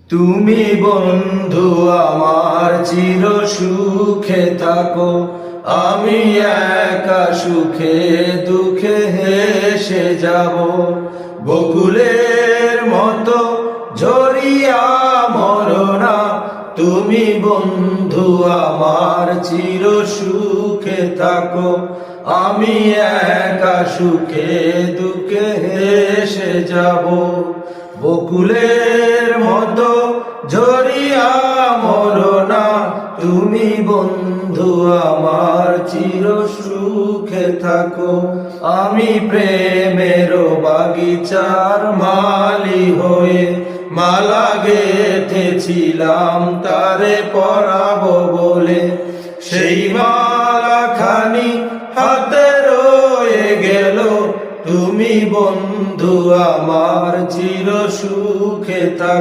তুমি বন্ধু আমার চির সুখে থাকো, আমি একা সুখে দুঃখে হেসে যাব। বকুলের মতো ঝরিয়া মরনা, তুমি বন্ধু আমার চির সুখে থাকো, আমি একা সুখে দুঃখে হেসে যাব। বকুলের মতো ঝরিয়া মরনা, তুমি বন্ধু আমার চির সুখে থাকো। আমি প্রেমের বাগিচার মালি হয়ে মালা গেঁথেছিলাম তারে পরাবো বলে, সেই মালা খানি হাতে রয়ে গেল। তুমি বন্ধু আমার চির সুখে থাকো।